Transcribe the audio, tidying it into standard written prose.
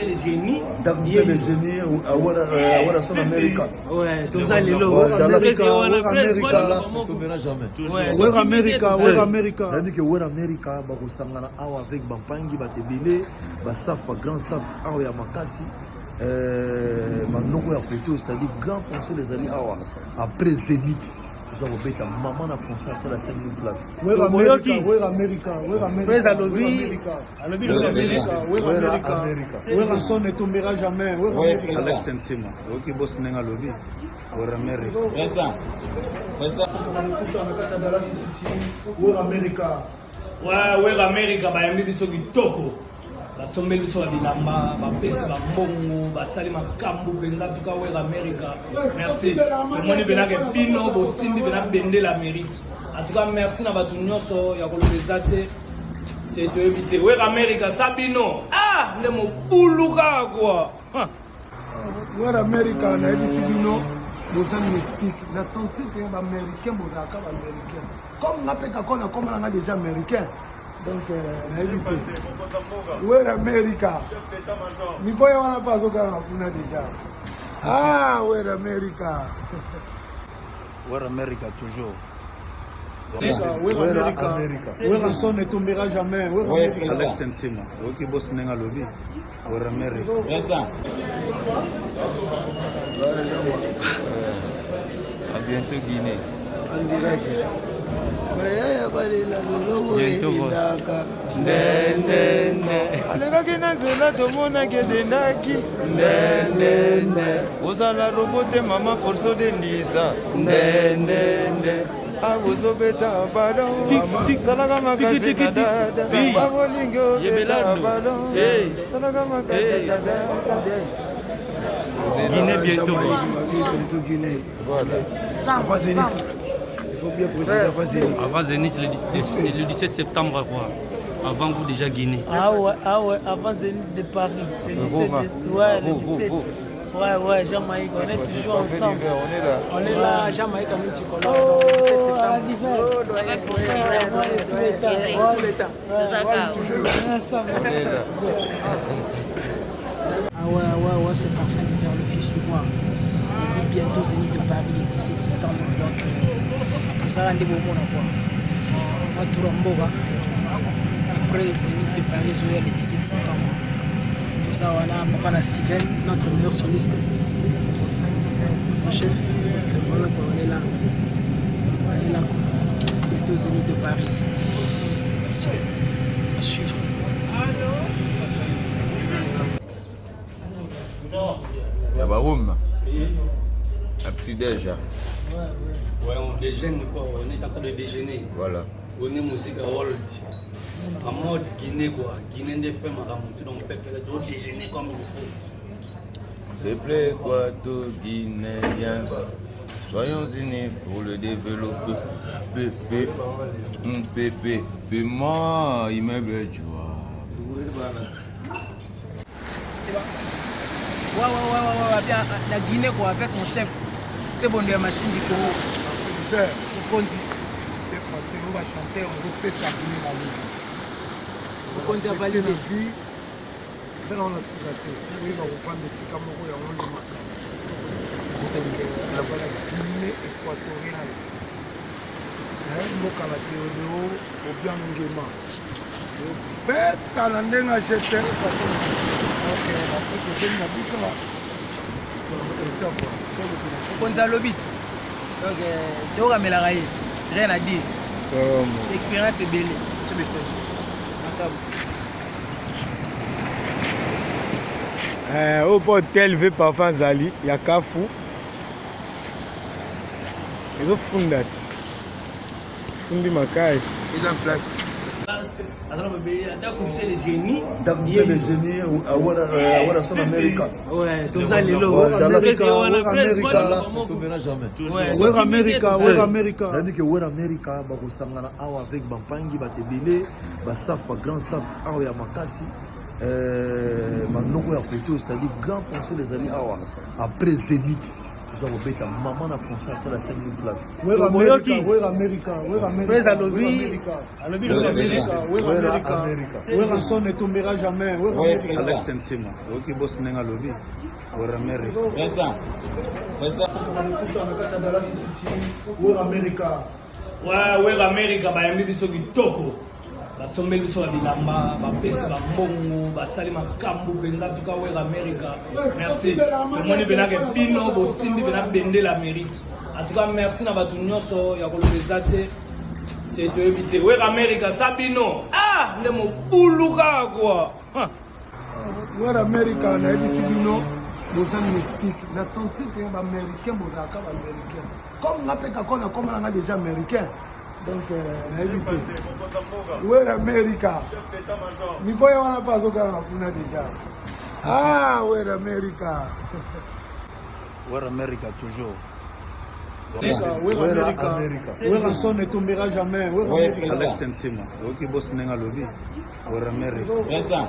les génies. Son America. Ouais, tout ça, les lots. America. America, bakosangana awa avec Bampangi, Batebele, Bastaff, Grand Staff, awa ya Makasi, Manoko ya Feto, c'est-à-dire grand conseil les alliés awa, après Zénith. Nous avons fait maman a conscience à la 5000 places. Where America. Where son ne tombera jamais. Alex Sentima, qui bosse dans le lobby. Where America. Where America. Where America, ba yambi biso kitoko. Basomeli biso bilamba, bapesi bambongo, basali makambo benza tuka Where America. Merci. Tomoni benake bino bosimbi bena bende l'Amérique. En tout cas, merci na batu nyonso ya kolobeza te. Te ebite Where America sabino. Ah, le mo buluka quoi. Where America na ebisi bino. Bozan mystique, na senti que les Américains, bozaka américains. Comme on appelle qu'on a comme on a déjà américain. Donc, na évité. Where America? Nico ya wana pas au Ghana, on a déjà. Ah, Where America? Where America toujours. Where America? Where son ne tombera jamais. Where America? Alex Sentima, qui bosse dans le lobby. Where America. À bientôt Guinée. En direct. alekaki na nzela tomonaki edendaki ndendende kozala robote mama forso de ndisa ndendende akozobeta balon salaka makasi na dada bakolingi obeta balon salaka makasi na dada Guinée bientôt Guinée. Voilà. Avant Zénith. Il faut bien préciser avant Zénith. Avant Zénith, le 17 septembre, quoi. Avant vous déjà Guinée. Ah ouais, avant Zénith de Paris. Le 17, le 17. Ouais, Jamaïque, on est toujours ensemble. On est là, Jamaïque, à multicolore. Le 17 septembre. Ouais, c'est parfait de faire le fils du roi. Et puis bientôt Zénith de Paris le 17 septembre. Donc, tout ça rendez-vous au monde quoi. Moi, Touramboga. Après Zénith de Paris, le 17 septembre. Tout ça, on a Papa Steven, notre meilleur soliste. Notre chef. Voilà, on est là. On est là quoi. Bientôt Zénith de Paris. Merci. À suivre. Il y a Baroum. Un petit déj. Ouais, on déjeune quoi, on est en train de déjeuner. Voilà. On est musique à World. En mode Guinée quoi. Guinée des femmes à Ramontu, donc on peut déjeuner comme il faut. S'il plaît, quoi, tout Guinéen. Soyons unis pour le développer. Pépé, moi, immeuble, tu vois. Ouais, bien la Guinée quoi, avec mon chef. C'est bon de la machine du Congo. Kondi. On va chanter, on va faire sa Guinée la vie. Kondi a validé. C'est là on a souhaité. Oui, on va prendre des Sikamoro et on le marque. La Guinée équatoriale. Mboka la Théodéo, au bien Ngema. Bête à la ndenga jeté. Ok, la photo de la bouche là. C'est ça quoi. Kondi a l'obit. Donc, tu auras mis la raille. Rien à dire. L'expérience est belle. Tu me fais. Au potel V parfum Zali, il y a Kafu. Ils ont fondé. Fondé ma case. Mise en place. Les génies, son America. Ouais, tout ça, les lots. Where America. Where America, bakosangana awa avec Bampangi, Batebele, Bastaff, Grand Staff, awa ya Makasi, Manoko ya Feto, c'est-à-dire grand conseil les alliés awa après Zénith. toza kobeta mama na concert asala 5000 place Wera America, Wera America, Wera America. Prince alobi Wera America. Wera America. Wera son ne tombera jamais. Wera America. Alex Ntima oyoki bosi ndenge alobi Wera America. Wera America. Wera America bayambi biso kitoko basombeli biso ya bilamba bapesi bambongo basali makambo mpenza tuka Wera America merci tomoni mpenake bino bosimbi mpena bendela Amerike atuka merci na bato nyonso ya kolobeza te toyebi te Wera America sa bino nde mobulu kaka kwa Wera America nayebisi bino boza mystique na sentir mpe baaméricain bozalaka baaméricain comme nga mpe kako na komona nga déjà américain donc nayebi te Wera America mikoye wana mpe azokaka kuna déjà Wera America Wera America toujours. Wera America. Wera son ne tombera jamais. Wera America. Alex Ntima oyoki bosi ndenge alobi Wera America.